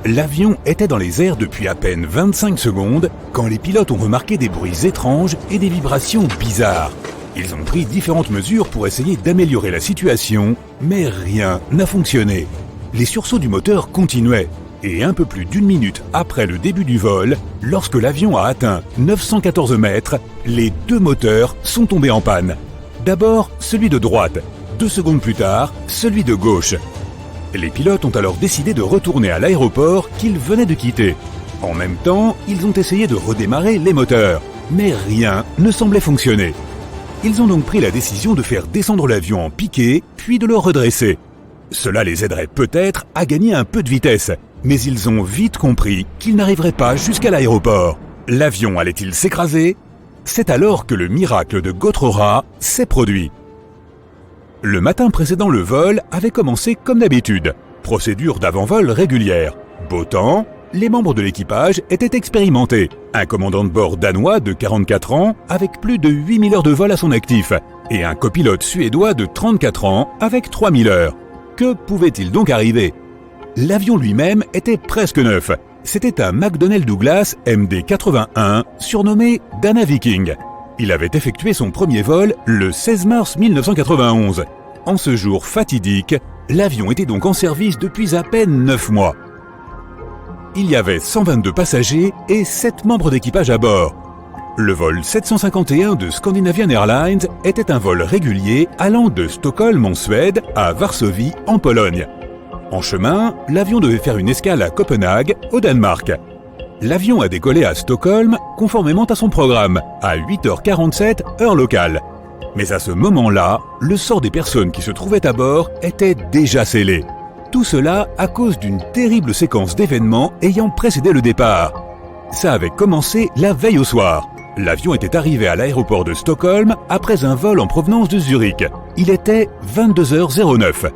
L'avion était dans les airs depuis à peine 25 secondes quand les pilotes ont remarqué des bruits étranges et des vibrations bizarres. Ils ont pris différentes mesures pour essayer d'améliorer la situation, mais rien n'a fonctionné. Les sursauts du moteur continuaient, et un peu plus d'une minute après le début du vol, lorsque l'avion a atteint 914 mètres, les deux moteurs sont tombés en panne. D'abord, celui de droite, 2 secondes plus tard, celui de gauche. Les pilotes ont alors décidé de retourner à l'aéroport qu'ils venaient de quitter. En même temps, ils ont essayé de redémarrer les moteurs, mais rien ne semblait fonctionner. Ils ont donc pris la décision de faire descendre l'avion en piqué, puis de le redresser. Cela les aiderait peut-être à gagner un peu de vitesse, mais ils ont vite compris qu'ils n'arriveraient pas jusqu'à l'aéroport. L'avion allait-il s'écraser? C'est alors que le miracle de Gottrora s'est produit. Le matin précédant le vol avait commencé comme d'habitude. Procédure d'avant-vol régulière. Beau temps, les membres de l'équipage étaient expérimentés. Un commandant de bord danois de 44 ans avec plus de 8000 heures de vol à son actif et un copilote suédois de 34 ans avec 3000 heures. Que pouvait-il donc arriver? L'avion lui-même était presque neuf. C'était un McDonnell Douglas MD-81 surnommé Dana Viking. Il avait effectué son premier vol le 16 mars 1991. En ce jour fatidique, l'avion était donc en service depuis à peine 9 mois. Il y avait 122 passagers et 7 membres d'équipage à bord. Le vol 751 de Scandinavian Airlines était un vol régulier allant de Stockholm en Suède à Varsovie en Pologne. En chemin, l'avion devait faire une escale à Copenhague, au Danemark. L'avion a décollé à Stockholm conformément à son programme, à 8h47 heure locale. Mais à ce moment-là, le sort des personnes qui se trouvaient à bord était déjà scellé. Tout cela à cause d'une terrible séquence d'événements ayant précédé le départ. Ça avait commencé la veille au soir. L'avion était arrivé à l'aéroport de Stockholm après un vol en provenance de Zurich. Il était 22h09.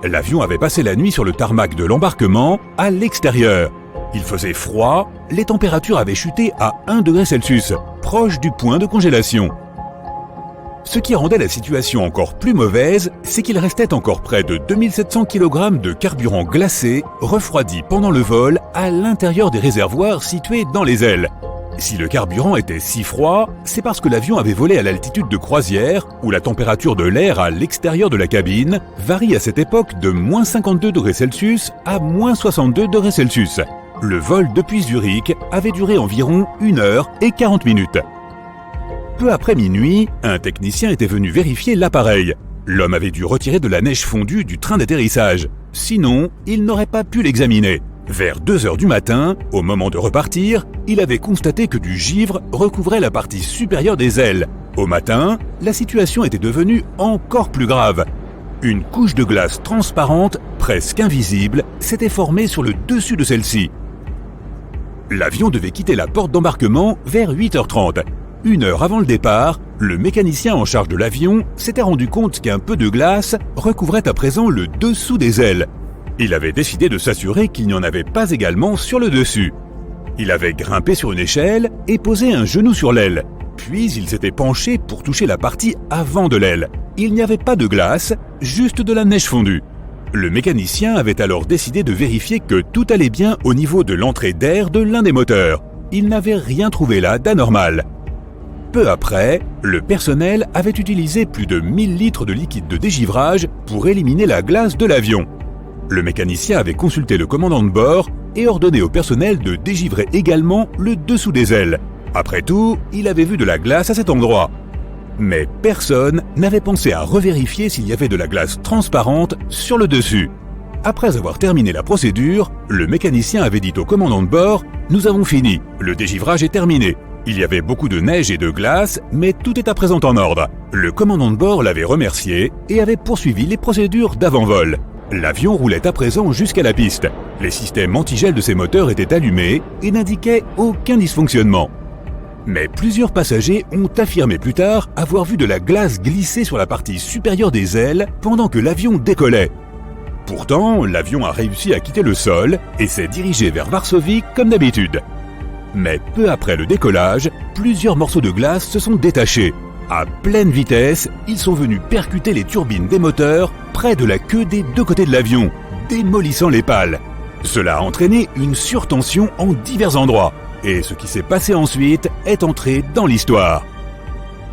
L'avion avait passé la nuit sur le tarmac de l'embarquement, à l'extérieur. Il faisait froid, les températures avaient chuté à 1 degré Celsius, proche du point de congélation. Ce qui rendait la situation encore plus mauvaise, c'est qu'il restait encore près de 2700 kg de carburant glacé, refroidi pendant le vol, à l'intérieur des réservoirs situés dans les ailes. Si le carburant était si froid, c'est parce que l'avion avait volé à l'altitude de croisière, où la température de l'air à l'extérieur de la cabine varie à cette époque de moins 52 degrés Celsius à moins 62 degrés Celsius. Le vol depuis Zurich avait duré environ 1 heure et 40 minutes. Peu après minuit, un technicien était venu vérifier l'appareil. L'homme avait dû retirer de la neige fondue du train d'atterrissage. Sinon, il n'aurait pas pu l'examiner. Vers 2 heures du matin, au moment de repartir, il avait constaté que du givre recouvrait la partie supérieure des ailes. Au matin, la situation était devenue encore plus grave. Une couche de glace transparente, presque invisible, s'était formée sur le dessus de celle-ci. L'avion devait quitter la porte d'embarquement vers 8h30. 1 heure avant le départ, le mécanicien en charge de l'avion s'était rendu compte qu'un peu de glace recouvrait à présent le dessous des ailes. Il avait décidé de s'assurer qu'il n'y en avait pas également sur le dessus. Il avait grimpé sur une échelle et posé un genou sur l'aile. Puis il s'était penché pour toucher la partie avant de l'aile. Il n'y avait pas de glace, juste de la neige fondue. Le mécanicien avait alors décidé de vérifier que tout allait bien au niveau de l'entrée d'air de l'un des moteurs. Il n'avait rien trouvé là d'anormal. Peu après, le personnel avait utilisé plus de 1000 litres de liquide de dégivrage pour éliminer la glace de l'avion. Le mécanicien avait consulté le commandant de bord et ordonné au personnel de dégivrer également le dessous des ailes. Après tout, il avait vu de la glace à cet endroit. Mais personne n'avait pensé à revérifier s'il y avait de la glace transparente sur le dessus. Après avoir terminé la procédure, le mécanicien avait dit au commandant de bord « Nous avons fini, le dégivrage est terminé ». Il y avait beaucoup de neige et de glace, mais tout est à présent en ordre. Le commandant de bord l'avait remercié et avait poursuivi les procédures d'avant-vol. L'avion roulait à présent jusqu'à la piste. Les systèmes antigel de ses moteurs étaient allumés et n'indiquaient aucun dysfonctionnement. Mais plusieurs passagers ont affirmé plus tard avoir vu de la glace glisser sur la partie supérieure des ailes pendant que l'avion décollait. Pourtant, l'avion a réussi à quitter le sol et s'est dirigé vers Varsovie comme d'habitude. Mais peu après le décollage, plusieurs morceaux de glace se sont détachés. À pleine vitesse, ils sont venus percuter les turbines des moteurs près de la queue des deux côtés de l'avion, démolissant les pales. Cela a entraîné une surtension en divers endroits, et ce qui s'est passé ensuite est entré dans l'histoire.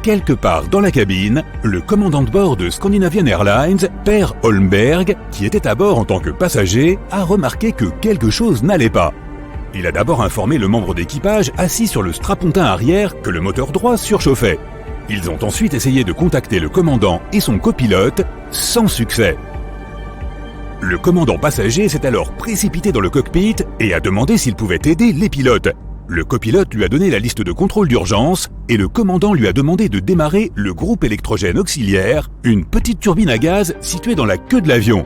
Quelque part dans la cabine, le commandant de bord de Scandinavian Airlines, Per Holmberg, qui était à bord en tant que passager, a remarqué que quelque chose n'allait pas. Il a d'abord informé le membre d'équipage assis sur le strapontin arrière que le moteur droit surchauffait. Ils ont ensuite essayé de contacter le commandant et son copilote, sans succès. Le commandant passager s'est alors précipité dans le cockpit et a demandé s'il pouvait aider les pilotes. Le copilote lui a donné la liste de contrôle d'urgence et le commandant lui a demandé de démarrer le groupe électrogène auxiliaire, une petite turbine à gaz située dans la queue de l'avion.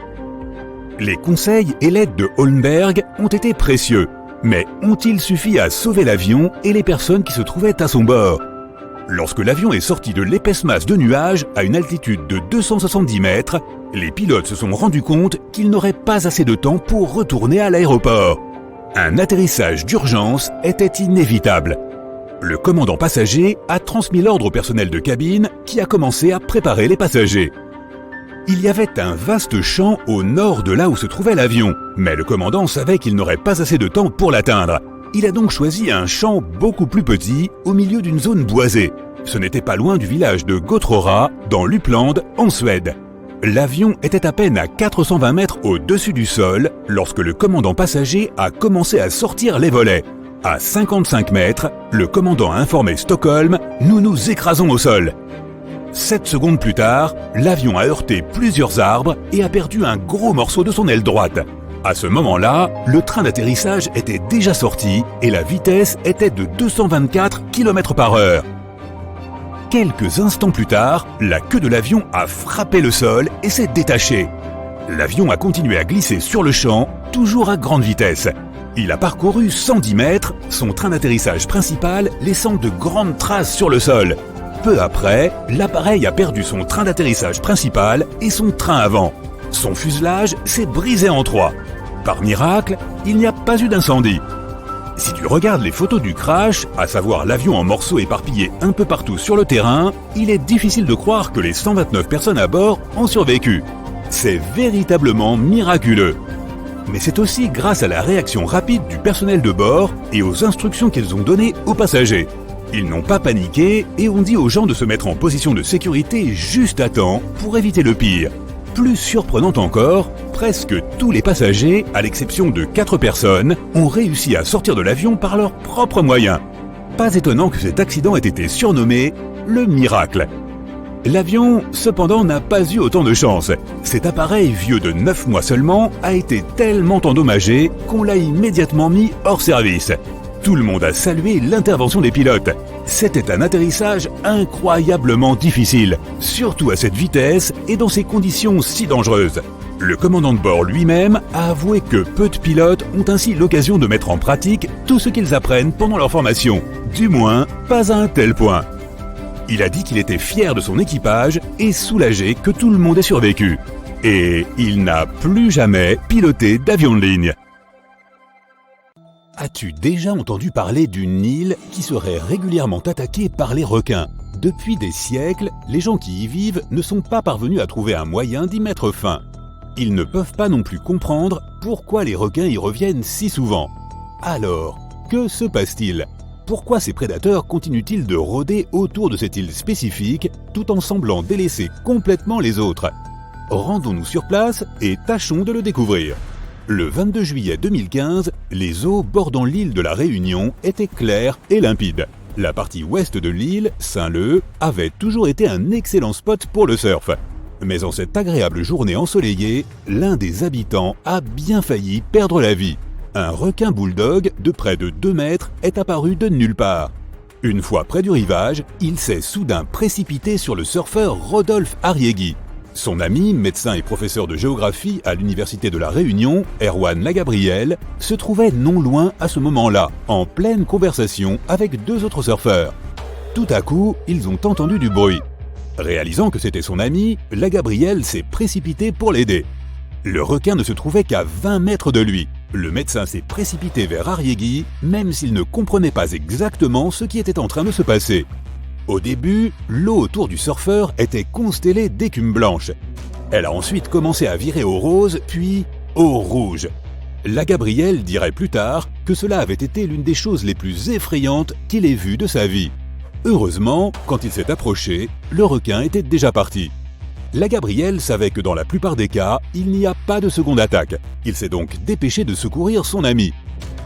Les conseils et l'aide de Holmberg ont été précieux, mais ont-ils suffi à sauver l'avion et les personnes qui se trouvaient à son bord? Lorsque l'avion est sorti de l'épaisse masse de nuages à une altitude de 270 mètres, les pilotes se sont rendus compte qu'ils n'auraient pas assez de temps pour retourner à l'aéroport. Un atterrissage d'urgence était inévitable. Le commandant passager a transmis l'ordre au personnel de cabine qui a commencé à préparer les passagers. Il y avait un vaste champ au nord de là où se trouvait l'avion, mais le commandant savait qu'il n'aurait pas assez de temps pour l'atteindre. Il a donc choisi un champ beaucoup plus petit au milieu d'une zone boisée. Ce n'était pas loin du village de Gottrora, dans l'Uppland, en Suède. L'avion était à peine à 420 mètres au-dessus du sol lorsque le commandant passager a commencé à sortir les volets. À 55 mètres, le commandant a informé Stockholm « Nous nous écrasons au sol ». 7 secondes plus tard, l'avion a heurté plusieurs arbres et a perdu un gros morceau de son aile droite. À ce moment-là, le train d'atterrissage était déjà sorti et la vitesse était de 224 km/h. Quelques instants plus tard, la queue de l'avion a frappé le sol et s'est détachée. L'avion a continué à glisser sur le champ, toujours à grande vitesse. Il a parcouru 110 mètres, son train d'atterrissage principal laissant de grandes traces sur le sol. Peu après, l'appareil a perdu son train d'atterrissage principal et son train avant. Son fuselage s'est brisé en 3. Par miracle, il n'y a pas eu d'incendie. Si tu regardes les photos du crash, à savoir l'avion en morceaux éparpillés un peu partout sur le terrain, il est difficile de croire que les 129 personnes à bord ont survécu. C'est véritablement miraculeux. Mais c'est aussi grâce à la réaction rapide du personnel de bord et aux instructions qu'ils ont données aux passagers. Ils n'ont pas paniqué et ont dit aux gens de se mettre en position de sécurité juste à temps pour éviter le pire. Plus surprenant encore, presque tous les passagers, à l'exception de 4 personnes, ont réussi à sortir de l'avion par leurs propres moyens. Pas étonnant que cet accident ait été surnommé le miracle. L'avion, cependant, n'a pas eu autant de chance. Cet appareil vieux de 9 mois seulement a été tellement endommagé qu'on l'a immédiatement mis hors service. Tout le monde a salué l'intervention des pilotes. C'était un atterrissage incroyablement difficile, surtout à cette vitesse et dans ces conditions si dangereuses. Le commandant de bord lui-même a avoué que peu de pilotes ont ainsi l'occasion de mettre en pratique tout ce qu'ils apprennent pendant leur formation. Du moins, pas à un tel point. Il a dit qu'il était fier de son équipage et soulagé que tout le monde ait survécu. Et il n'a plus jamais piloté d'avion de ligne. As-tu déjà entendu parler d'une île qui serait régulièrement attaquée par les requins? Depuis des siècles, les gens qui y vivent ne sont pas parvenus à trouver un moyen d'y mettre fin. Ils ne peuvent pas non plus comprendre pourquoi les requins y reviennent si souvent. Alors, que se passe-t-il? Pourquoi ces prédateurs continuent-ils de rôder autour de cette île spécifique tout en semblant délaisser complètement les autres? Rendons-nous sur place et tâchons de le découvrir. Le 22 juillet 2015, les eaux bordant l'île de la Réunion étaient claires et limpides. La partie ouest de l'île, Saint-Leu, avait toujours été un excellent spot pour le surf. Mais en cette agréable journée ensoleillée, l'un des habitants a bien failli perdre la vie. Un requin bulldog de près de 2 mètres est apparu de nulle part. Une fois près du rivage, il s'est soudain précipité sur le surfeur Rodolphe Arieghi. Son ami, médecin et professeur de géographie à l'Université de la Réunion, Erwan Lagabriel, se trouvait non loin à ce moment-là, en pleine conversation avec 2 autres surfeurs. Tout à coup, ils ont entendu du bruit. Réalisant que c'était son ami, Lagabriel s'est précipité pour l'aider. Le requin ne se trouvait qu'à 20 mètres de lui. Le médecin s'est précipité vers Arieghi, même s'il ne comprenait pas exactement ce qui était en train de se passer. Au début, l'eau autour du surfeur était constellée d'écume blanche. Elle a ensuite commencé à virer au rose, puis au rouge. La Gabrielle dirait plus tard que cela avait été l'une des choses les plus effrayantes qu'il ait vues de sa vie. Heureusement, quand il s'est approché, le requin était déjà parti. La Gabrielle savait que dans la plupart des cas, il n'y a pas de seconde attaque. Il s'est donc dépêché de secourir son ami.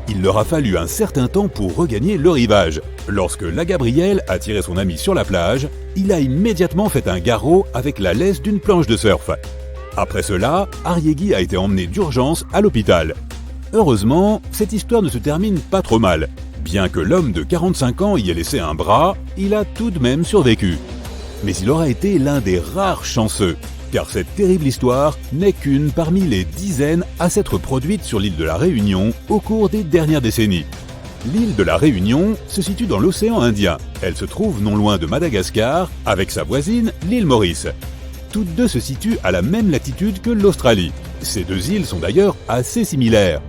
Il leur a fallu un certain temps pour regagner le rivage. Lorsque la Gabrielle a tiré son ami sur la plage, il a immédiatement fait un garrot avec la laisse d'une planche de surf. Après cela, Arriegui a été emmené d'urgence à l'hôpital. Heureusement, cette histoire ne se termine pas trop mal. Bien que l'homme de 45 ans y ait laissé un bras, il a tout de même survécu. Mais il aura été l'un des rares chanceux, car cette terrible histoire n'est qu'une parmi les dizaines à s'être produite sur l'île de la Réunion au cours des dernières décennies. L'île de la Réunion se situe dans l'océan Indien. Elle se trouve non loin de Madagascar, avec sa voisine, l'île Maurice. Toutes deux se situent à la même latitude que l'Australie. Ces deux îles sont d'ailleurs assez similaires.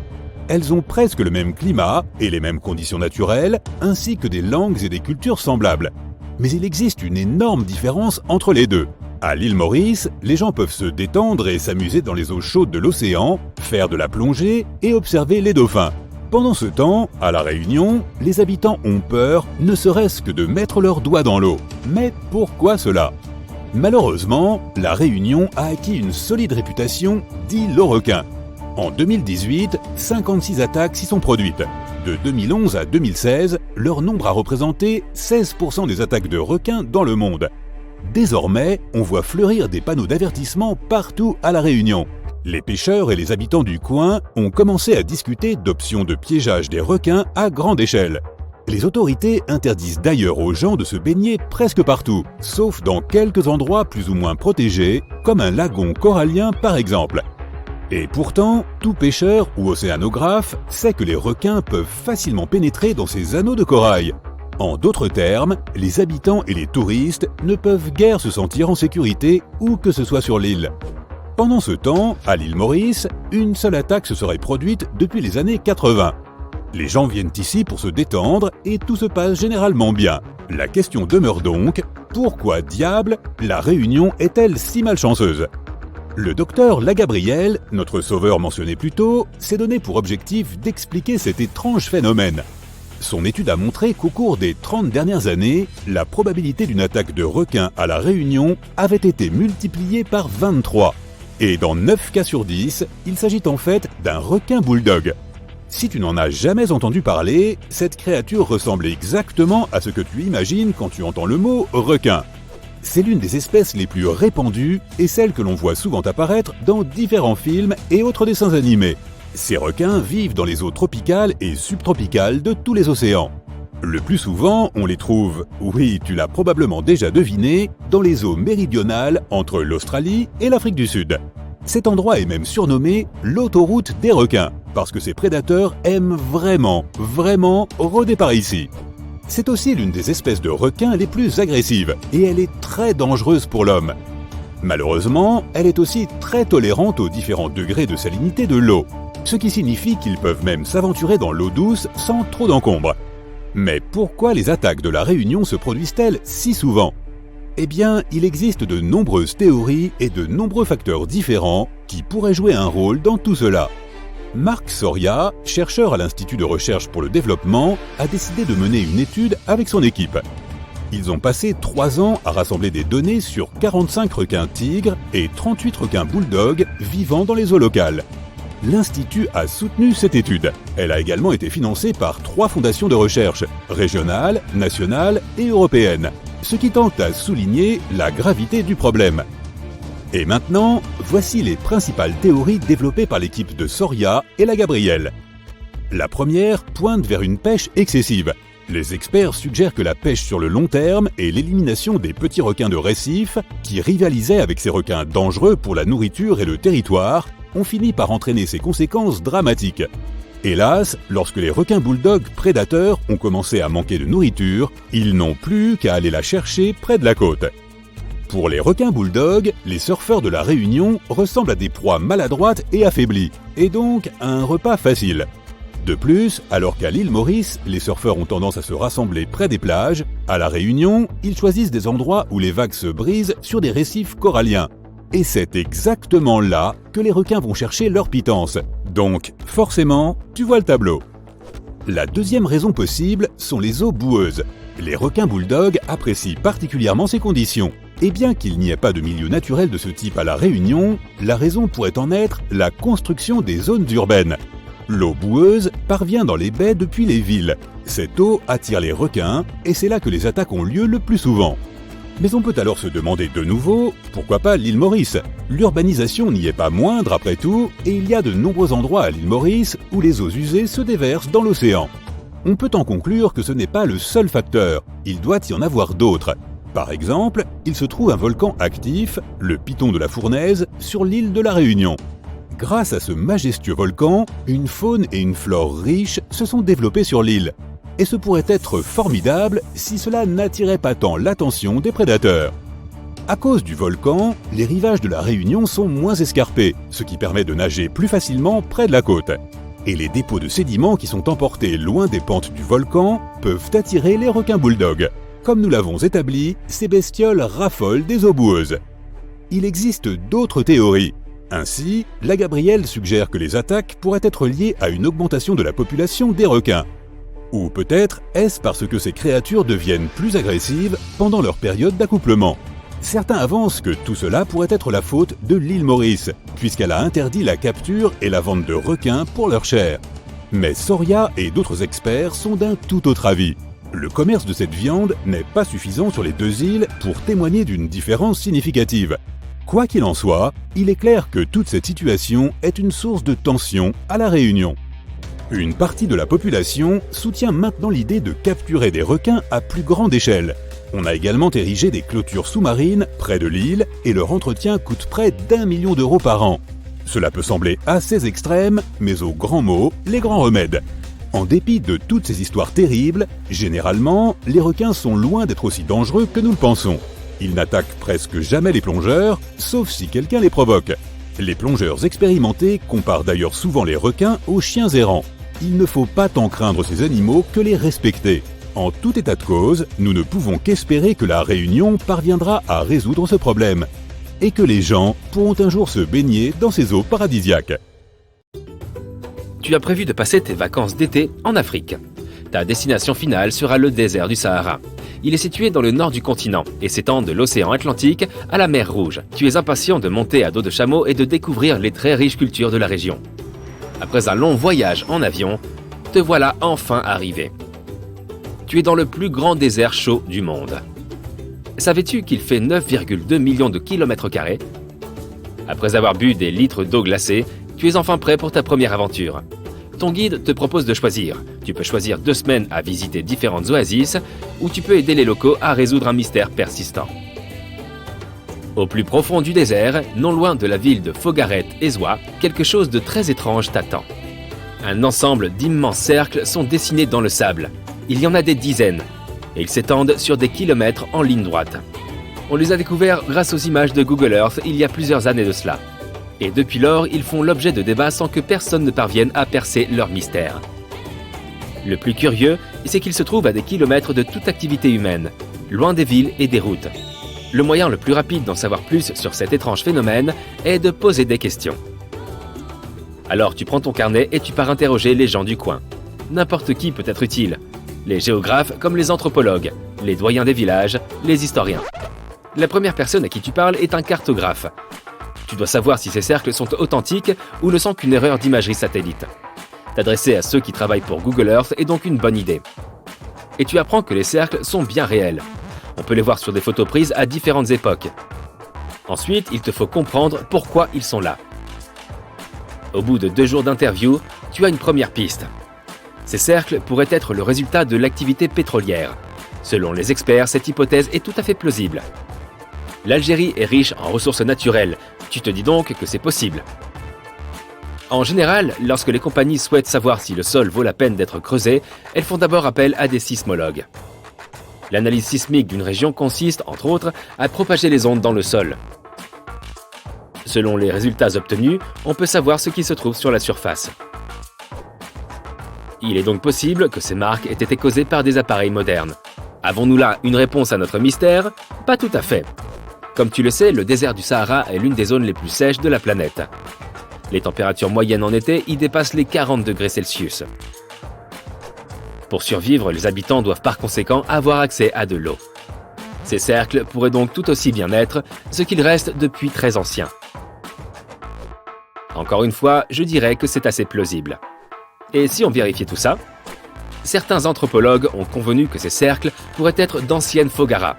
Elles ont presque le même climat et les mêmes conditions naturelles, ainsi que des langues et des cultures semblables. Mais il existe une énorme différence entre les deux. À l'île Maurice, les gens peuvent se détendre et s'amuser dans les eaux chaudes de l'océan, faire de la plongée et observer les dauphins. Pendant ce temps, à La Réunion, les habitants ont peur, ne serait-ce que de mettre leurs doigts dans l'eau. Mais pourquoi cela ? Malheureusement, La Réunion a acquis une solide réputation d'île aux requins. En 2018, 56 attaques s'y sont produites. De 2011 à 2016, leur nombre a représenté 16% des attaques de requins dans le monde. Désormais, on voit fleurir des panneaux d'avertissement partout à La Réunion. Les pêcheurs et les habitants du coin ont commencé à discuter d'options de piégeage des requins à grande échelle. Les autorités interdisent d'ailleurs aux gens de se baigner presque partout, sauf dans quelques endroits plus ou moins protégés, comme un lagon corallien par exemple. Et pourtant, tout pêcheur ou océanographe sait que les requins peuvent facilement pénétrer dans ces anneaux de corail. En d'autres termes, les habitants et les touristes ne peuvent guère se sentir en sécurité où que ce soit sur l'île. Pendant ce temps, à l'île Maurice, une seule attaque se serait produite depuis les années 80. Les gens viennent ici pour se détendre et tout se passe généralement bien. La question demeure donc, pourquoi diable La Réunion est-elle si malchanceuse ? Le docteur Lagabrielle, notre sauveur mentionné plus tôt, s'est donné pour objectif d'expliquer cet étrange phénomène. Son étude a montré qu'au cours des 30 dernières années, la probabilité d'une attaque de requin à La Réunion avait été multipliée par 23. Et dans 9 cas sur 10, il s'agit en fait d'un requin bulldog. Si tu n'en as jamais entendu parler, cette créature ressemble exactement à ce que tu imagines quand tu entends le mot requin. C'est l'une des espèces les plus répandues et celle que l'on voit souvent apparaître dans différents films et autres dessins animés. Ces requins vivent dans les eaux tropicales et subtropicales de tous les océans. Le plus souvent, on les trouve, oui, tu l'as probablement déjà deviné, dans les eaux méridionales entre l'Australie et l'Afrique du Sud. Cet endroit est même surnommé l'autoroute des requins, parce que ces prédateurs aiment vraiment rôder par ici. C'est aussi l'une des espèces de requins les plus agressives, et elle est très dangereuse pour l'homme. Malheureusement, elle est aussi très tolérante aux différents degrés de salinité de l'eau, ce qui signifie qu'ils peuvent même s'aventurer dans l'eau douce sans trop d'encombre. Mais pourquoi les attaques de La Réunion se produisent-elles si souvent ? Eh bien, il existe de nombreuses théories et de nombreux facteurs différents qui pourraient jouer un rôle dans tout cela. Marc Soria, chercheur à l'Institut de recherche pour le développement, a décidé de mener une étude avec son équipe. Ils ont passé 3 ans à rassembler des données sur 45 requins tigres et 38 requins bulldogs vivant dans les eaux locales. L'Institut a soutenu cette étude. Elle a également été financée par 3 fondations de recherche, régionales, nationales et européennes, ce qui tente à souligner la gravité du problème. Et maintenant, voici les principales théories développées par l'équipe de Soria et Lagabrielle. La première pointe vers une pêche excessive. Les experts suggèrent que la pêche sur le long terme et l'élimination des petits requins de récif, qui rivalisaient avec ces requins dangereux pour la nourriture et le territoire, ont fini par entraîner ces conséquences dramatiques. Hélas, lorsque les requins bulldogs prédateurs ont commencé à manquer de nourriture, ils n'ont plus qu'à aller la chercher près de la côte. Pour les requins bulldogs, les surfeurs de La Réunion ressemblent à des proies maladroites et affaiblies, et donc à un repas facile. De plus, alors qu'à l'île Maurice, les surfeurs ont tendance à se rassembler près des plages, à La Réunion, ils choisissent des endroits où les vagues se brisent sur des récifs coralliens. Et c'est exactement là que les requins vont chercher leur pitance. Donc, forcément, tu vois le tableau. La deuxième raison possible sont les eaux boueuses. Les requins bulldogs apprécient particulièrement ces conditions. Et bien qu'il n'y ait pas de milieu naturel de ce type à La Réunion, la raison pourrait en être la construction des zones urbaines. L'eau boueuse parvient dans les baies depuis les villes. Cette eau attire les requins et c'est là que les attaques ont lieu le plus souvent. Mais on peut alors se demander de nouveau, pourquoi pas l'île Maurice? L'urbanisation n'y est pas moindre après tout, et il y a de nombreux endroits à l'île Maurice où les eaux usées se déversent dans l'océan. On peut en conclure que ce n'est pas le seul facteur, il doit y en avoir d'autres. Par exemple, il se trouve un volcan actif, le Piton de la Fournaise, sur l'île de la Réunion. Grâce à ce majestueux volcan, une faune et une flore riches se sont développées sur l'île. Et ce pourrait être formidable si cela n'attirait pas tant l'attention des prédateurs. À cause du volcan, les rivages de la Réunion sont moins escarpés, ce qui permet de nager plus facilement près de la côte. Et les dépôts de sédiments qui sont emportés loin des pentes du volcan peuvent attirer les requins bulldogs. Comme nous l'avons établi, ces bestioles raffolent des eaux boueuses. Il existe d'autres théories. Ainsi, la Gabrielle suggère que les attaques pourraient être liées à une augmentation de la population des requins. Ou peut-être est-ce parce que ces créatures deviennent plus agressives pendant leur période d'accouplement. Certains avancent que tout cela pourrait être la faute de l'île Maurice, puisqu'elle a interdit la capture et la vente de requins pour leur chair. Mais Soria et d'autres experts sont d'un tout autre avis. Le commerce de cette viande n'est pas suffisant sur les deux îles pour témoigner d'une différence significative. Quoi qu'il en soit, il est clair que toute cette situation est une source de tension à La Réunion. Une partie de la population soutient maintenant l'idée de capturer des requins à plus grande échelle. On a également érigé des clôtures sous-marines près de l'île et leur entretien coûte près d'1 million d'euros par an. Cela peut sembler assez extrême, mais aux grands mots, les grands remèdes. En dépit de toutes ces histoires terribles, généralement, les requins sont loin d'être aussi dangereux que nous le pensons. Ils n'attaquent presque jamais les plongeurs, sauf si quelqu'un les provoque. Les plongeurs expérimentés comparent d'ailleurs souvent les requins aux chiens errants. Il ne faut pas tant craindre ces animaux que les respecter. En tout état de cause, nous ne pouvons qu'espérer que La Réunion parviendra à résoudre ce problème et que les gens pourront un jour se baigner dans ces eaux paradisiaques. Tu as prévu de passer tes vacances d'été en Afrique. Ta destination finale sera le désert du Sahara. Il est situé dans le nord du continent et s'étend de l'océan Atlantique à la mer Rouge. Tu es impatient de monter à dos de chameau et de découvrir les très riches cultures de la région. Après un long voyage en avion, te voilà enfin arrivé. Tu es dans le plus grand désert chaud du monde. Savais-tu qu'il fait 9,2 millions de kilomètres carrés? Après avoir bu des litres d'eau glacée, tu es enfin prêt pour ta première aventure. Ton guide te propose de choisir. Tu peux choisir 2 semaines à visiter différentes oasis ou tu peux aider les locaux à résoudre un mystère persistant. Au plus profond du désert, non loin de la ville de Fogaret-Ezwa, quelque chose de très étrange t'attend. Un ensemble d'immenses cercles sont dessinés dans le sable. Il y en a des dizaines, et ils s'étendent sur des kilomètres en ligne droite. On les a découverts grâce aux images de Google Earth il y a plusieurs années de cela. Et depuis lors, ils font l'objet de débats sans que personne ne parvienne à percer leur mystère. Le plus curieux, c'est qu'ils se trouvent à des kilomètres de toute activité humaine, loin des villes et des routes. Le moyen le plus rapide d'en savoir plus sur cet étrange phénomène est de poser des questions. Alors tu prends ton carnet et tu pars interroger les gens du coin. N'importe qui peut être utile. Les géographes comme les anthropologues, les doyens des villages, les historiens. La première personne à qui tu parles est un cartographe. Tu dois savoir si ces cercles sont authentiques ou ne sont qu'une erreur d'imagerie satellite. T'adresser à ceux qui travaillent pour Google Earth est donc une bonne idée. Et tu apprends que les cercles sont bien réels. On peut les voir sur des photos prises à différentes époques. Ensuite, il te faut comprendre pourquoi ils sont là. Au bout de 2 jours d'interview, tu as une première piste. Ces cercles pourraient être le résultat de l'activité pétrolière. Selon les experts, cette hypothèse est tout à fait plausible. L'Algérie est riche en ressources naturelles, tu te dis donc que c'est possible. En général, lorsque les compagnies souhaitent savoir si le sol vaut la peine d'être creusé, elles font d'abord appel à des sismologues. L'analyse sismique d'une région consiste, entre autres, à propager les ondes dans le sol. Selon les résultats obtenus, on peut savoir ce qui se trouve sur la surface. Il est donc possible que ces marques aient été causées par des appareils modernes. Avons-nous là une réponse à notre mystère? Pas tout à fait. Comme tu le sais, le désert du Sahara est l'une des zones les plus sèches de la planète. Les températures moyennes en été y dépassent les 40 degrés Celsius. Pour survivre, les habitants doivent par conséquent avoir accès à de l'eau. Ces cercles pourraient donc tout aussi bien être ce qu'il reste depuis très ancien. Encore une fois, je dirais que c'est assez plausible. Et si on vérifiait tout ça? Certains anthropologues ont convenu que ces cercles pourraient être d'anciennes fogaras.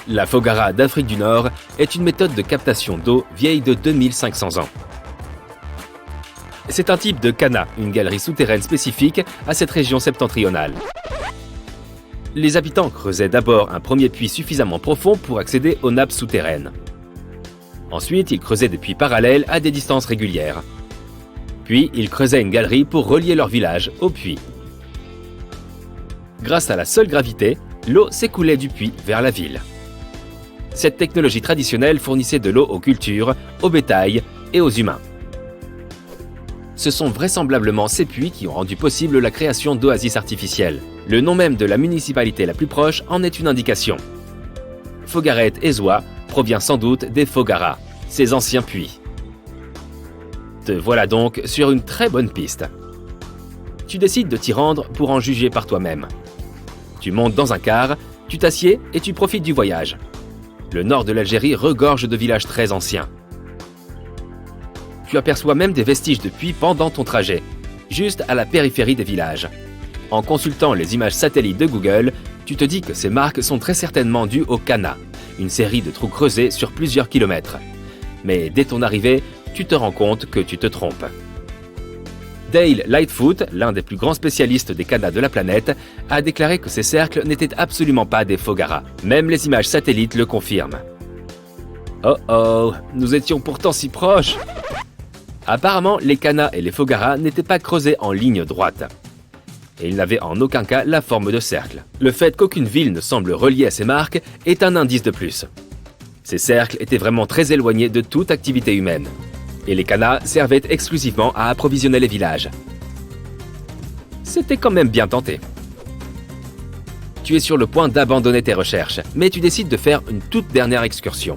La fogara d'Afrique du Nord est une méthode de captation d'eau vieille de 2500 ans. C'est un type de kana, une galerie souterraine spécifique à cette région septentrionale. Les habitants creusaient d'abord un premier puits suffisamment profond pour accéder aux nappes souterraines. Ensuite, ils creusaient des puits parallèles à des distances régulières. Puis, ils creusaient une galerie pour relier leur village au puits. Grâce à la seule gravité, l'eau s'écoulait du puits vers la ville. Cette technologie traditionnelle fournissait de l'eau aux cultures, au bétail et aux humains. Ce sont vraisemblablement ces puits qui ont rendu possible la création d'oasis artificielles. Le nom même de la municipalité la plus proche en est une indication. Fogaret Ezoa provient sans doute des fogaras, ces anciens puits. Te voilà donc sur une très bonne piste. Tu décides de t'y rendre pour en juger par toi-même. Tu montes dans un car, tu t'assieds et tu profites du voyage. Le nord de l'Algérie regorge de villages très anciens. Tu aperçois même des vestiges de puits pendant ton trajet, juste à la périphérie des villages. En consultant les images satellites de Google, tu te dis que ces marques sont très certainement dues au Kana, une série de trous creusés sur plusieurs kilomètres. Mais dès ton arrivée, tu te rends compte que tu te trompes. Dale Lightfoot, l'un des plus grands spécialistes des Kanas de la planète, a déclaré que ces cercles n'étaient absolument pas des fogaras. Même les images satellites le confirment. Oh oh, nous étions pourtant si proches! Apparemment, les Kanas et les fogaras n'étaient pas creusés en ligne droite. Et ils n'avaient en aucun cas la forme de cercle. Le fait qu'aucune ville ne semble reliée à ces marques est un indice de plus. Ces cercles étaient vraiment très éloignés de toute activité humaine. Et les Kanas servaient exclusivement à approvisionner les villages. C'était quand même bien tenté. Tu es sur le point d'abandonner tes recherches, mais tu décides de faire une toute dernière excursion.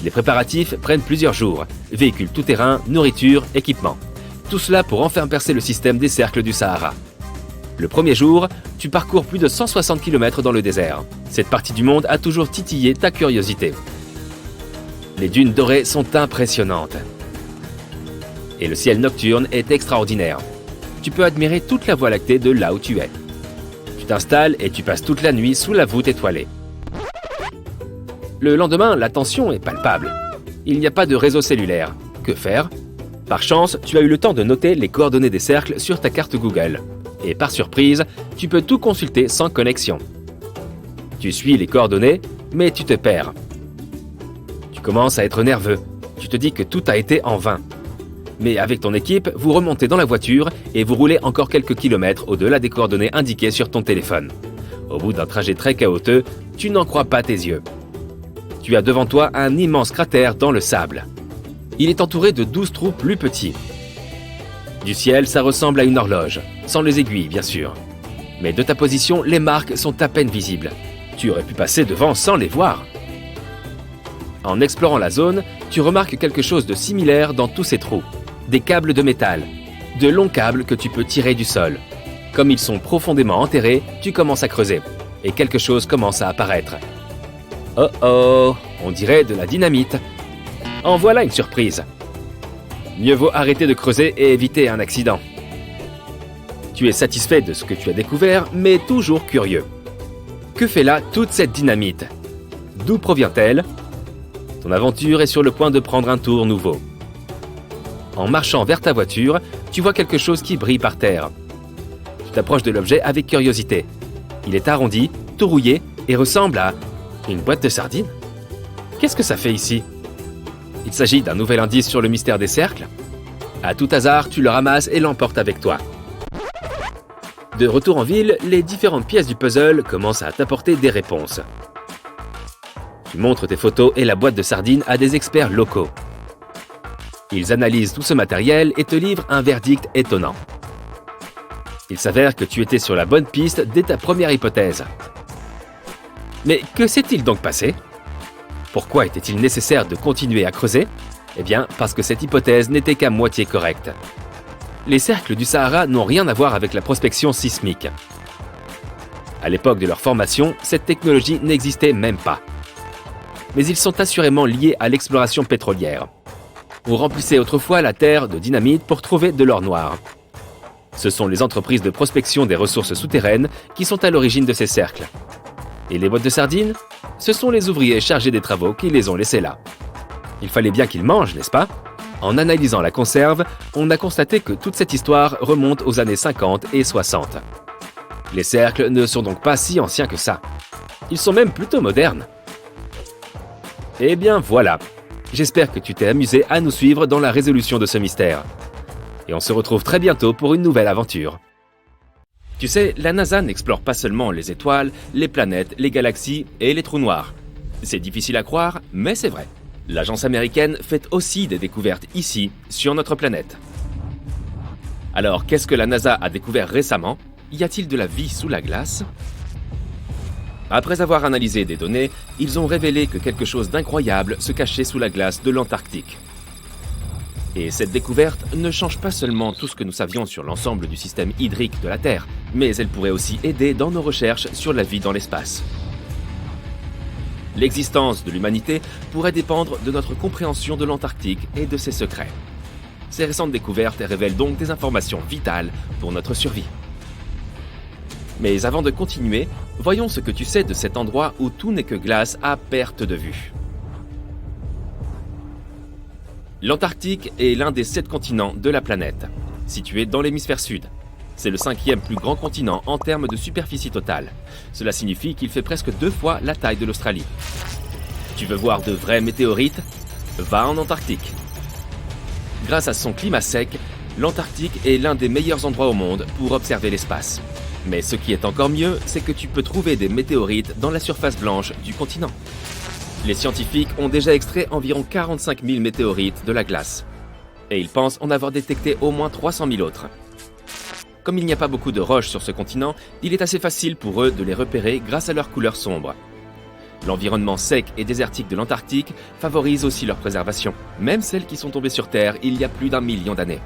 Les préparatifs prennent plusieurs jours. Véhicules tout-terrain, nourriture, équipement. Tout cela pour enfin percer le système des cercles du Sahara. Le premier jour, tu parcours plus de 160 km dans le désert. Cette partie du monde a toujours titillé ta curiosité. Les dunes dorées sont impressionnantes. Et le ciel nocturne est extraordinaire. Tu peux admirer toute la Voie lactée de là où tu es. Tu t'installes et tu passes toute la nuit sous la voûte étoilée. Le lendemain, la tension est palpable. Il n'y a pas de réseau cellulaire. Que faire? Par chance, tu as eu le temps de noter les coordonnées des cercles sur ta carte Google. Et par surprise, tu peux tout consulter sans connexion. Tu suis les coordonnées, mais tu te perds. Tu commences à être nerveux. Tu te dis que tout a été en vain. Mais avec ton équipe, vous remontez dans la voiture et vous roulez encore quelques kilomètres au-delà des coordonnées indiquées sur ton téléphone. Au bout d'un trajet très chaotique, tu n'en crois pas tes yeux. Tu as devant toi un immense cratère dans le sable. Il est entouré de 12 trous plus petits. Du ciel, ça ressemble à une horloge, sans les aiguilles bien sûr. Mais de ta position, les marques sont à peine visibles. Tu aurais pu passer devant sans les voir. En explorant la zone, tu remarques quelque chose de similaire dans tous ces trous. Des câbles de métal, de longs câbles que tu peux tirer du sol. Comme ils sont profondément enterrés, tu commences à creuser, et quelque chose commence à apparaître. Oh oh, on dirait de la dynamite. En voilà une surprise. Mieux vaut arrêter de creuser et éviter un accident. Tu es satisfait de ce que tu as découvert, mais toujours curieux. Que fait là toute cette dynamite? D'où provient-elle? Ton aventure est sur le point de prendre un tour nouveau. En marchant vers ta voiture, tu vois quelque chose qui brille par terre. Tu t'approches de l'objet avec curiosité. Il est arrondi, tout rouillé et ressemble à une boîte de sardines. Qu'est-ce que ça fait ici? Il s'agit d'un nouvel indice sur le mystère des cercles. À tout hasard, tu le ramasses et l'emportes avec toi. De retour en ville, les différentes pièces du puzzle commencent à t'apporter des réponses. Tu montres tes photos et la boîte de sardines à des experts locaux. Ils analysent tout ce matériel et te livrent un verdict étonnant. Il s'avère que tu étais sur la bonne piste dès ta première hypothèse. Mais que s'est-il donc passé? Pourquoi était-il nécessaire de continuer à creuser? Eh bien, parce que cette hypothèse n'était qu'à moitié correcte. Les cercles du Sahara n'ont rien à voir avec la prospection sismique. À l'époque de leur formation, cette technologie n'existait même pas. Mais ils sont assurément liés à l'exploration pétrolière. On remplissait autrefois la terre de dynamite pour trouver de l'or noir. Ce sont les entreprises de prospection des ressources souterraines qui sont à l'origine de ces cercles. Et les boîtes de sardines? Ce sont les ouvriers chargés des travaux qui les ont laissés là. Il fallait bien qu'ils mangent, n'est-ce pas? En analysant la conserve, on a constaté que toute cette histoire remonte aux années 50 et 60. Les cercles ne sont donc pas si anciens que ça. Ils sont même plutôt modernes. Eh bien voilà. J'espère que tu t'es amusé à nous suivre dans la résolution de ce mystère. Et on se retrouve très bientôt pour une nouvelle aventure. Tu sais, la NASA n'explore pas seulement les étoiles, les planètes, les galaxies et les trous noirs. C'est difficile à croire, mais c'est vrai. L'agence américaine fait aussi des découvertes ici, sur notre planète. Alors, qu'est-ce que la NASA a découvert récemment? Y a-t-il de la vie sous la glace? Après avoir analysé des données, ils ont révélé que quelque chose d'incroyable se cachait sous la glace de l'Antarctique. Et cette découverte ne change pas seulement tout ce que nous savions sur l'ensemble du système hydrique de la Terre, mais elle pourrait aussi aider dans nos recherches sur la vie dans l'espace. L'existence de l'humanité pourrait dépendre de notre compréhension de l'Antarctique et de ses secrets. Ces récentes découvertes révèlent donc des informations vitales pour notre survie. Mais avant de continuer, voyons ce que tu sais de cet endroit où tout n'est que glace à perte de vue. L'Antarctique est l'un des 7 continents de la planète, situé dans l'hémisphère sud. C'est le 5e plus grand continent en termes de superficie totale. Cela signifie qu'il fait presque 2 fois la taille de l'Australie. Tu veux voir de vrais météorites? Va en Antarctique. Grâce à son climat sec, l'Antarctique est l'un des meilleurs endroits au monde pour observer l'espace. Mais ce qui est encore mieux, c'est que tu peux trouver des météorites dans la surface blanche du continent. Les scientifiques ont déjà extrait environ 45 000 météorites de la glace. Et ils pensent en avoir détecté au moins 300 000 autres. Comme il n'y a pas beaucoup de roches sur ce continent, il est assez facile pour eux de les repérer grâce à leur couleur sombre. L'environnement sec et désertique de l'Antarctique favorise aussi leur préservation, même celles qui sont tombées sur Terre il y a plus d'1 million d'années.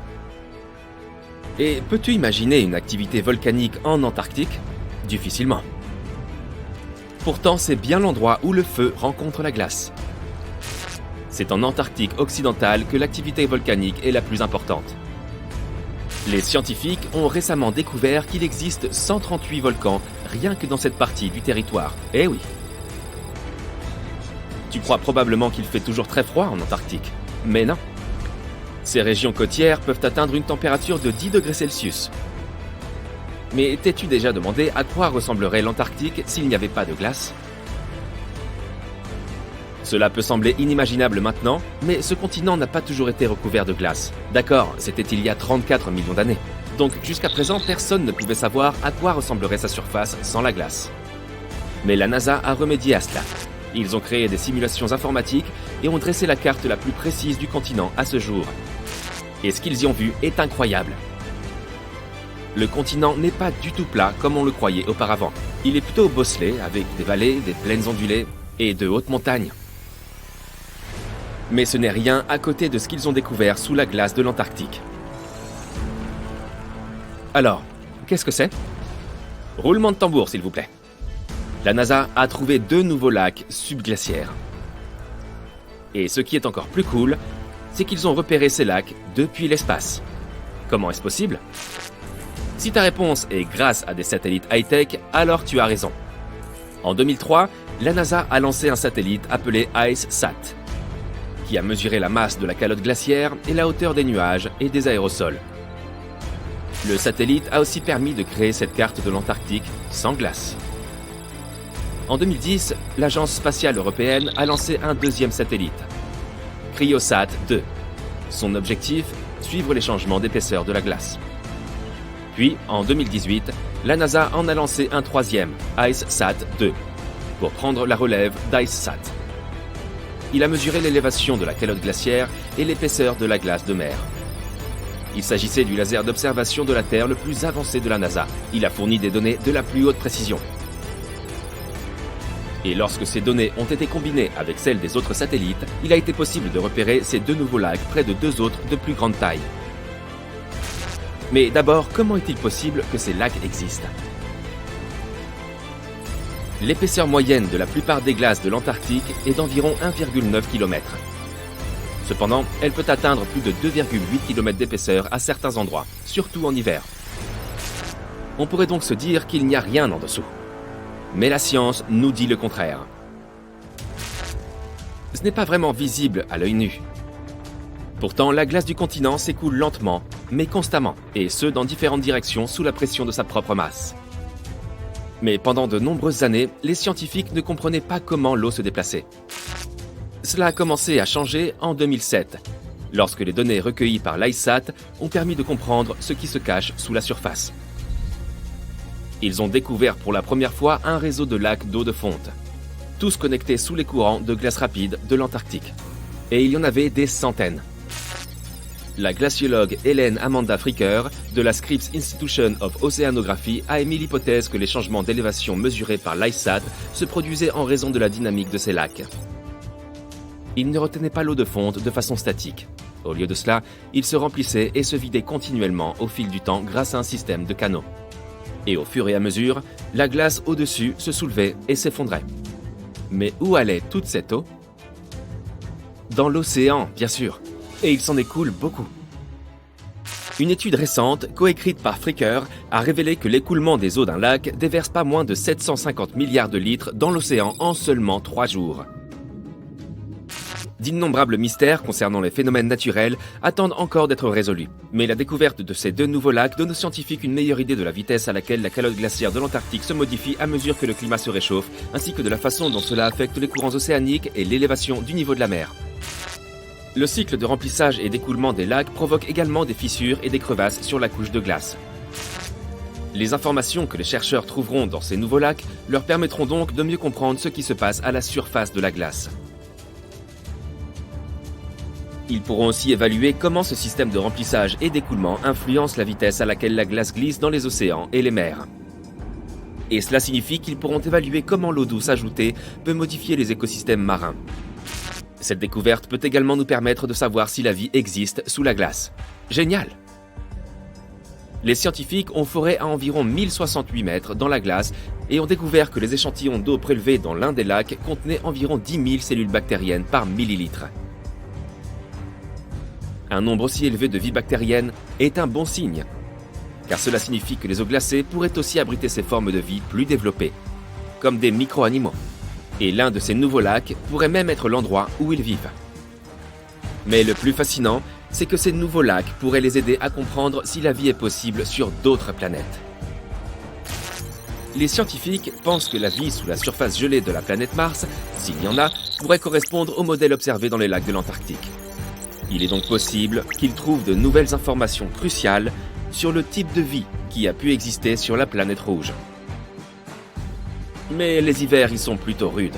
Et peux-tu imaginer une activité volcanique en Antarctique? Difficilement. Pourtant, c'est bien l'endroit où le feu rencontre la glace. C'est en Antarctique occidentale que l'activité volcanique est la plus importante. Les scientifiques ont récemment découvert qu'il existe 138 volcans rien que dans cette partie du territoire. Eh oui! Tu crois probablement qu'il fait toujours très froid en Antarctique, mais non. Ces régions côtières peuvent atteindre une température de 10 degrés Celsius. Mais t'es-tu déjà demandé à quoi ressemblerait l'Antarctique s'il n'y avait pas de glace? Cela peut sembler inimaginable maintenant, mais ce continent n'a pas toujours été recouvert de glace. D'accord, c'était il y a 34 millions d'années. Donc jusqu'à présent, personne ne pouvait savoir à quoi ressemblerait sa surface sans la glace. Mais la NASA a remédié à cela. Ils ont créé des simulations informatiques et ont dressé la carte la plus précise du continent à ce jour. Et ce qu'ils y ont vu est incroyable. Le continent n'est pas du tout plat comme on le croyait auparavant. Il est plutôt bosselé avec des vallées, des plaines ondulées et de hautes montagnes. Mais ce n'est rien à côté de ce qu'ils ont découvert sous la glace de l'Antarctique. Alors, qu'est-ce que c'est? Roulement de tambour, s'il vous plaît. La NASA a trouvé 2 nouveaux lacs subglaciaires. Et ce qui est encore plus cool, c'est qu'ils ont repéré ces lacs depuis l'espace. Comment est-ce possible? Si ta réponse est grâce à des satellites high-tech, alors tu as raison. En 2003, la NASA a lancé un satellite appelé IceSat, qui a mesuré la masse de la calotte glaciaire et la hauteur des nuages et des aérosols. Le satellite a aussi permis de créer cette carte de l'Antarctique sans glace. En 2010, l'Agence spatiale européenne a lancé un 2e satellite, Cryosat 2. Son objectif, suivre les changements d'épaisseur de la glace. Puis, en 2018, la NASA en a lancé un 3e, IceSat 2, pour prendre la relève d'IceSat. Il a mesuré l'élévation de la calotte glaciaire et l'épaisseur de la glace de mer. Il s'agissait du laser d'observation de la Terre le plus avancé de la NASA. Il a fourni des données de la plus haute précision. Et lorsque ces données ont été combinées avec celles des autres satellites, il a été possible de repérer ces 2 nouveaux lacs près de 2 autres de plus grande taille. Mais d'abord, comment est-il possible que ces lacs existent ? L'épaisseur moyenne de la plupart des glaces de l'Antarctique est d'environ 1,9 km. Cependant, elle peut atteindre plus de 2,8 km d'épaisseur à certains endroits, surtout en hiver. On pourrait donc se dire qu'il n'y a rien en dessous. Mais la science nous dit le contraire. Ce n'est pas vraiment visible à l'œil nu. Pourtant, la glace du continent s'écoule lentement, mais constamment, et ce dans différentes directions sous la pression de sa propre masse. Mais pendant de nombreuses années, les scientifiques ne comprenaient pas comment l'eau se déplaçait. Cela a commencé à changer en 2007, lorsque les données recueillies par l'ICESat ont permis de comprendre ce qui se cache sous la surface. Ils ont découvert pour la première fois un réseau de lacs d'eau de fonte, tous connectés sous les courants de glace rapide de l'Antarctique. Et il y en avait des centaines. La glaciologue Hélène Amanda Fricker de la Scripps Institution of Oceanography a émis l'hypothèse que les changements d'élévation mesurés par l'ICESat se produisaient en raison de la dynamique de ces lacs. Ils ne retenaient pas l'eau de fonte de façon statique. Au lieu de cela, ils se remplissaient et se vidaient continuellement au fil du temps grâce à un système de canaux. Et au fur et à mesure, la glace au-dessus se soulevait et s'effondrait. Mais où allait toute cette eau ? Dans l'océan, bien sûr. Et il s'en écoule beaucoup. Une étude récente, coécrite par Fricker, a révélé que l'écoulement des eaux d'un lac déverse pas moins de 750 milliards de litres dans l'océan en seulement 3 jours. D'innombrables mystères concernant les phénomènes naturels attendent encore d'être résolus. Mais la découverte de ces 2 nouveaux lacs donne aux scientifiques une meilleure idée de la vitesse à laquelle la calotte glaciaire de l'Antarctique se modifie à mesure que le climat se réchauffe, ainsi que de la façon dont cela affecte les courants océaniques et l'élévation du niveau de la mer. Le cycle de remplissage et d'écoulement des lacs provoque également des fissures et des crevasses sur la couche de glace. Les informations que les chercheurs trouveront dans ces nouveaux lacs leur permettront donc de mieux comprendre ce qui se passe à la surface de la glace. Ils pourront aussi évaluer comment ce système de remplissage et d'écoulement influence la vitesse à laquelle la glace glisse dans les océans et les mers. Et cela signifie qu'ils pourront évaluer comment l'eau douce ajoutée peut modifier les écosystèmes marins. Cette découverte peut également nous permettre de savoir si la vie existe sous la glace. Génial! Les scientifiques ont foré à environ 1068 mètres dans la glace et ont découvert que les échantillons d'eau prélevés dans l'un des lacs contenaient environ 10 000 cellules bactériennes par millilitre. Un nombre aussi élevé de vie bactérienne est un bon signe, car cela signifie que les eaux glacées pourraient aussi abriter ces formes de vie plus développées, comme des micro-animaux. Et l'un de ces nouveaux lacs pourrait même être l'endroit où ils vivent. Mais le plus fascinant, c'est que ces nouveaux lacs pourraient les aider à comprendre si la vie est possible sur d'autres planètes. Les scientifiques pensent que la vie sous la surface gelée de la planète Mars, s'il y en a, pourrait correspondre au modèle observé dans les lacs de l'Antarctique. Il est donc possible qu'ils trouvent de nouvelles informations cruciales sur le type de vie qui a pu exister sur la planète rouge. Mais les hivers y sont plutôt rudes.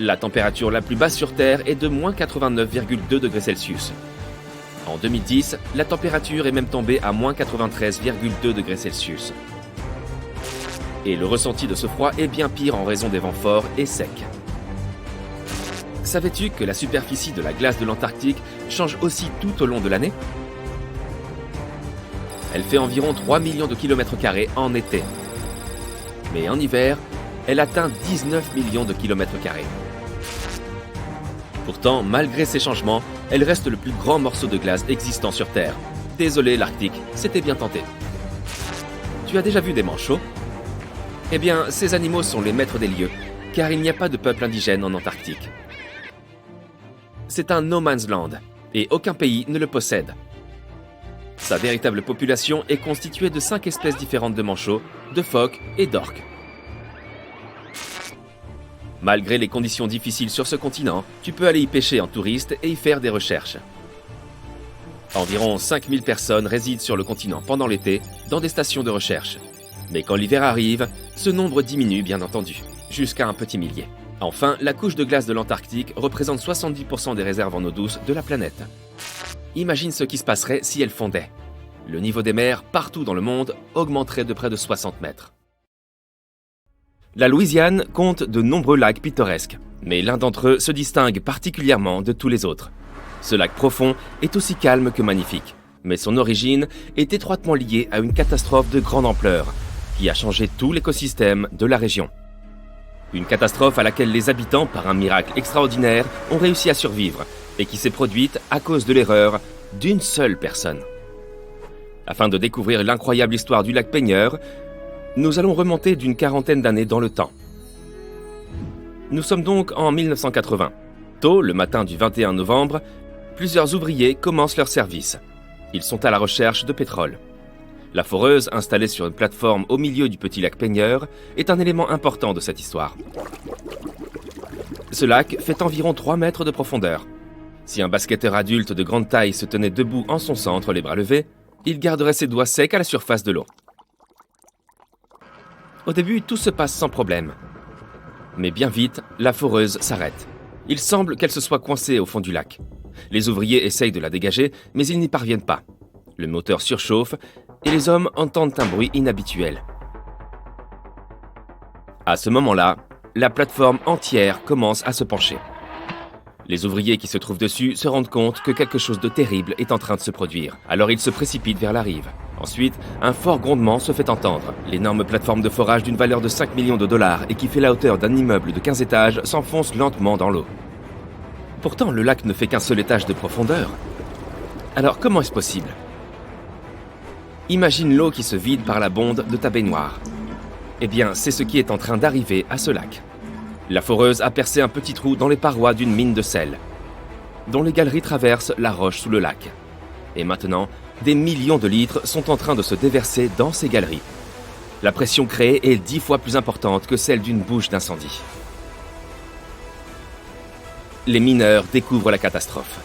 La température la plus basse sur Terre est de moins 89,2 degrés Celsius. En 2010, la température est même tombée à moins 93,2 degrés Celsius. Et le ressenti de ce froid est bien pire en raison des vents forts et secs. Savais-tu que la superficie de la glace de l'Antarctique change aussi tout au long de l'année ? Elle fait environ 3 millions de kilomètres carrés en été. Mais en hiver, elle atteint 19 millions de kilomètres carrés. Pourtant, malgré ces changements, elle reste le plus grand morceau de glace existant sur Terre. Désolé l'Arctique, c'était bien tenté. Tu as déjà vu des manchots ? Eh bien, ces animaux sont les maîtres des lieux, car il n'y a pas de peuple indigène en Antarctique. C'est un no man's land, et aucun pays ne le possède. Sa véritable population est constituée de 5 espèces différentes de manchots, de phoques et d'orques. Malgré les conditions difficiles sur ce continent, tu peux aller y pêcher en touriste et y faire des recherches. Environ 5000 personnes résident sur le continent pendant l'été dans des stations de recherche. Mais quand l'hiver arrive, ce nombre diminue bien entendu, jusqu'à un petit millier. Enfin, la couche de glace de l'Antarctique représente 70% des réserves en eau douce de la planète. Imagine ce qui se passerait si elle fondait. Le niveau des mers, partout dans le monde, augmenterait de près de 60 mètres. La Louisiane compte de nombreux lacs pittoresques, mais l'un d'entre eux se distingue particulièrement de tous les autres. Ce lac profond est aussi calme que magnifique, mais son origine est étroitement liée à une catastrophe de grande ampleur qui a changé tout l'écosystème de la région. Une catastrophe à laquelle les habitants, par un miracle extraordinaire, ont réussi à survivre et qui s'est produite à cause de l'erreur d'une seule personne. Afin de découvrir l'incroyable histoire du lac Peigneur, nous allons remonter d'une quarantaine d'années dans le temps. Nous sommes donc en 1980. Tôt, le matin du 21 novembre, plusieurs ouvriers commencent leur service. Ils sont à la recherche de pétrole. La foreuse, installée sur une plateforme au milieu du petit lac Peigneur, est un élément important de cette histoire. Ce lac fait environ 3 mètres de profondeur. Si un basketteur adulte de grande taille se tenait debout en son centre, les bras levés, il garderait ses doigts secs à la surface de l'eau. Au début, tout se passe sans problème. Mais bien vite, la foreuse s'arrête. Il semble qu'elle se soit coincée au fond du lac. Les ouvriers essayent de la dégager, mais ils n'y parviennent pas. Le moteur surchauffe et les hommes entendent un bruit inhabituel. À ce moment-là, la plateforme entière commence à se pencher. Les ouvriers qui se trouvent dessus se rendent compte que quelque chose de terrible est en train de se produire. Alors ils se précipitent vers la rive. Ensuite, un fort grondement se fait entendre. L'énorme plateforme de forage d'une valeur de 5 millions de dollars et qui fait la hauteur d'un immeuble de 15 étages s'enfonce lentement dans l'eau. Pourtant, le lac ne fait qu'un seul étage de profondeur. Alors comment est-ce possible ? Imagine l'eau qui se vide par la bonde de ta baignoire. Eh bien, c'est ce qui est en train d'arriver à ce lac. La foreuse a percé un petit trou dans les parois d'une mine de sel, dont les galeries traversent la roche sous le lac. Et maintenant, des millions de litres sont en train de se déverser dans ces galeries. La pression créée est 10 fois plus importante que celle d'une bouche d'incendie. Les mineurs découvrent la catastrophe.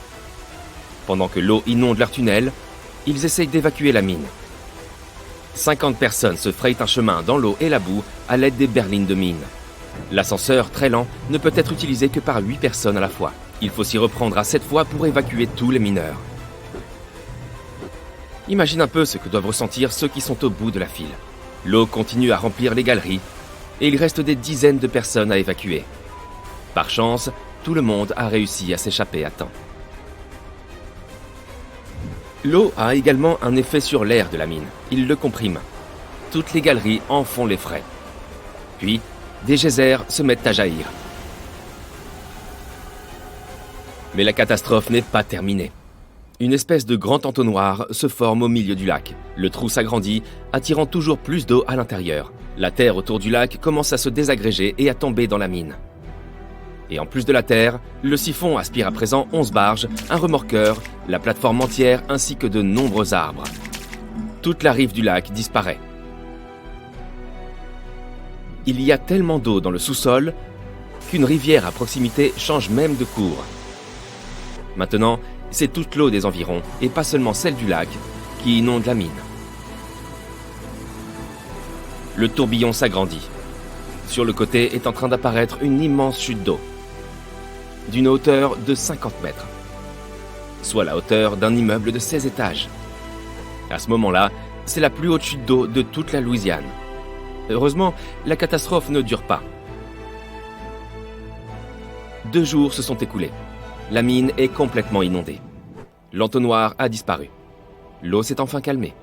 Pendant que l'eau inonde leur tunnel, ils essayent d'évacuer la mine. 50 personnes se frayent un chemin dans l'eau et la boue à l'aide des berlines de mine. L'ascenseur, très lent, ne peut être utilisé que par 8 personnes à la fois. Il faut s'y reprendre à 7 fois pour évacuer tous les mineurs. Imagine un peu ce que doivent ressentir ceux qui sont au bout de la file. L'eau continue à remplir les galeries et il reste des dizaines de personnes à évacuer. Par chance, tout le monde a réussi à s'échapper à temps. L'eau a également un effet sur l'air de la mine. Il le comprime. Toutes les galeries en font les frais. Puis, des geysers se mettent à jaillir. Mais la catastrophe n'est pas terminée. Une espèce de grand entonnoir se forme au milieu du lac. Le trou s'agrandit, attirant toujours plus d'eau à l'intérieur. La terre autour du lac commence à se désagréger et à tomber dans la mine. Et en plus de la terre, le siphon aspire à présent 11 barges, un remorqueur, la plateforme entière ainsi que de nombreux arbres. Toute la rive du lac disparaît. Il y a tellement d'eau dans le sous-sol qu'une rivière à proximité change même de cours. Maintenant, c'est toute l'eau des environs, et pas seulement celle du lac, qui inonde la mine. Le tourbillon s'agrandit. Sur le côté est en train d'apparaître une immense chute d'eau, d'une hauteur de 50 mètres, soit la hauteur d'un immeuble de 16 étages. À ce moment-là, c'est la plus haute chute d'eau de toute la Louisiane. Heureusement, la catastrophe ne dure pas. 2 jours se sont écoulés. La mine est complètement inondée. L'entonnoir a disparu. L'eau s'est enfin calmée.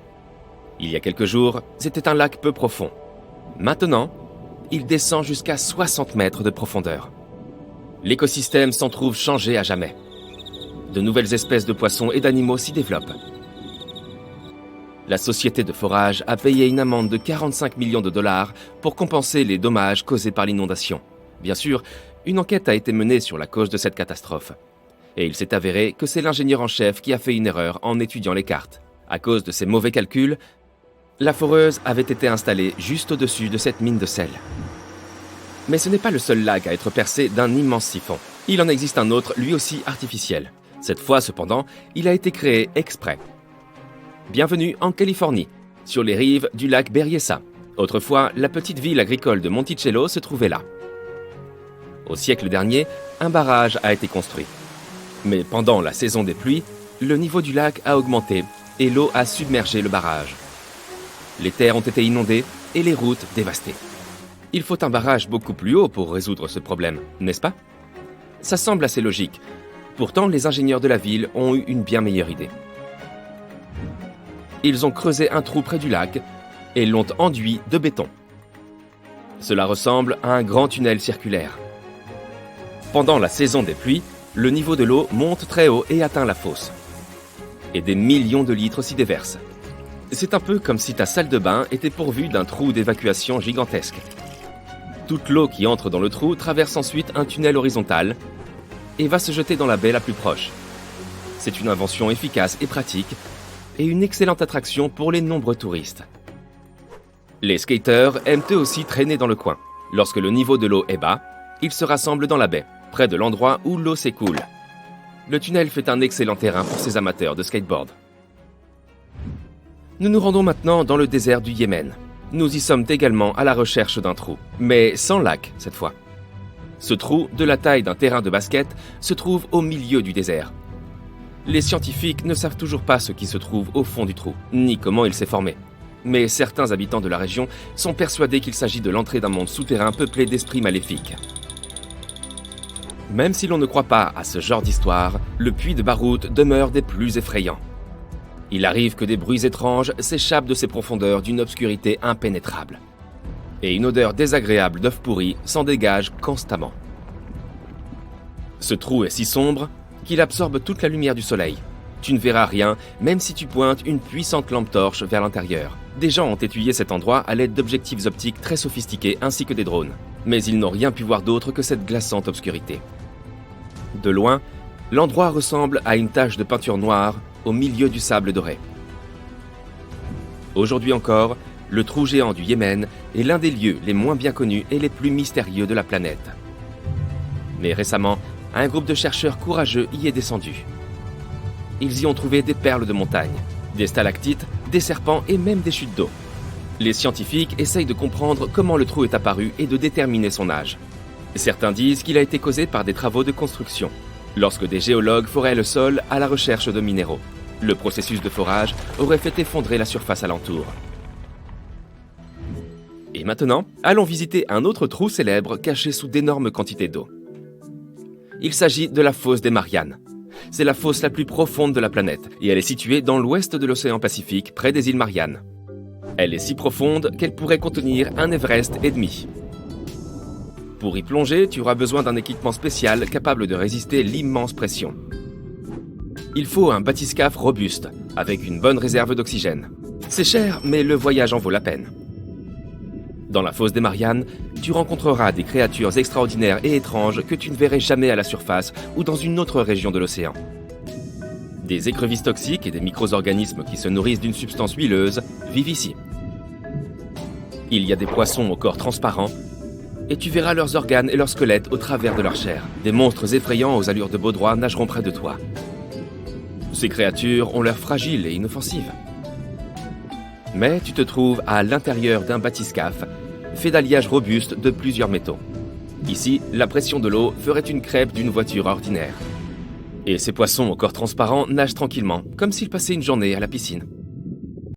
Il y a quelques jours, c'était un lac peu profond. Maintenant, il descend jusqu'à 60 mètres de profondeur. L'écosystème s'en trouve changé à jamais. De nouvelles espèces de poissons et d'animaux s'y développent. La société de forage a payé une amende de 45 millions de dollars pour compenser les dommages causés par l'inondation. Bien sûr, une enquête a été menée sur la cause de cette catastrophe. Et il s'est avéré que c'est l'ingénieur en chef qui a fait une erreur en étudiant les cartes. À cause de ses mauvais calculs, la foreuse avait été installée juste au-dessus de cette mine de sel. Mais ce n'est pas le seul lac à être percé d'un immense siphon. Il en existe un autre, lui aussi artificiel. Cette fois, cependant, il a été créé exprès. Bienvenue en Californie, sur les rives du lac Berryessa. Autrefois, la petite ville agricole de Monticello se trouvait là. Au siècle dernier, un barrage a été construit. Mais pendant la saison des pluies, le niveau du lac a augmenté et l'eau a submergé le barrage. Les terres ont été inondées et les routes dévastées. Il faut un barrage beaucoup plus haut pour résoudre ce problème, n'est-ce pas? Ça semble assez logique. Pourtant, les ingénieurs de la ville ont eu une bien meilleure idée. Ils ont creusé un trou près du lac et l'ont enduit de béton. Cela ressemble à un grand tunnel circulaire. Pendant la saison des pluies, le niveau de l'eau monte très haut et atteint la fosse. Et des millions de litres s'y déversent. C'est un peu comme si ta salle de bain était pourvue d'un trou d'évacuation gigantesque. Toute l'eau qui entre dans le trou traverse ensuite un tunnel horizontal et va se jeter dans la baie la plus proche. C'est une invention efficace et pratique et une excellente attraction pour les nombreux touristes. Les skateurs aiment eux aussi traîner dans le coin. Lorsque le niveau de l'eau est bas, ils se rassemblent dans la baie, près de l'endroit où l'eau s'écoule. Le tunnel fait un excellent terrain pour ces amateurs de skateboard. Nous nous rendons maintenant dans le désert du Yémen. Nous y sommes également à la recherche d'un trou, mais sans lac cette fois. Ce trou, de la taille d'un terrain de basket, se trouve au milieu du désert. Les scientifiques ne savent toujours pas ce qui se trouve au fond du trou, ni comment il s'est formé. Mais certains habitants de la région sont persuadés qu'il s'agit de l'entrée d'un monde souterrain peuplé d'esprits maléfiques. Même si l'on ne croit pas à ce genre d'histoire, le puits de Barout demeure des plus effrayants. Il arrive que des bruits étranges s'échappent de ces profondeurs d'une obscurité impénétrable. Et une odeur désagréable d'œufs pourris s'en dégage constamment. Ce trou est si sombre qu'il absorbe toute la lumière du soleil. Tu ne verras rien, même si tu pointes une puissante lampe torche vers l'intérieur. Des gens ont étudié cet endroit à l'aide d'objectifs optiques très sophistiqués ainsi que des drones. Mais ils n'ont rien pu voir d'autre que cette glaçante obscurité. De loin, l'endroit ressemble à une tache de peinture noire au milieu du sable doré. Aujourd'hui encore, le trou géant du Yémen est l'un des lieux les moins bien connus et les plus mystérieux de la planète. Mais récemment, un groupe de chercheurs courageux y est descendu. Ils y ont trouvé des perles de montagne, des stalactites, des serpents et même des chutes d'eau. Les scientifiques essayent de comprendre comment le trou est apparu et de déterminer son âge. Certains disent qu'il a été causé par des travaux de construction, lorsque des géologues foraient le sol à la recherche de minéraux. Le processus de forage aurait fait effondrer la surface alentour. Et maintenant, allons visiter un autre trou célèbre caché sous d'énormes quantités d'eau. Il s'agit de la fosse des Mariannes. C'est la fosse la plus profonde de la planète et elle est située dans l'ouest de l'océan Pacifique, près des îles Mariannes. Elle est si profonde qu'elle pourrait contenir un Everest et demi. Pour y plonger, tu auras besoin d'un équipement spécial capable de résister l'immense pression. Il faut un bathyscaphe robuste, avec une bonne réserve d'oxygène. C'est cher, mais le voyage en vaut la peine. Dans la fosse des Mariannes, tu rencontreras des créatures extraordinaires et étranges que tu ne verrais jamais à la surface ou dans une autre région de l'océan. Des écrevisses toxiques et des micro-organismes qui se nourrissent d'une substance huileuse vivent ici. Il y a des poissons au corps transparent et tu verras leurs organes et leurs squelettes au travers de leur chair. Des monstres effrayants aux allures de baudroie nageront près de toi. Ces créatures ont l'air fragiles et inoffensives. Mais tu te trouves à l'intérieur d'un bathyscaphe fait d'alliage robuste de plusieurs métaux. Ici, la pression de l'eau ferait une crêpe d'une voiture ordinaire. Et ces poissons au corps transparent nagent tranquillement, comme s'ils passaient une journée à la piscine.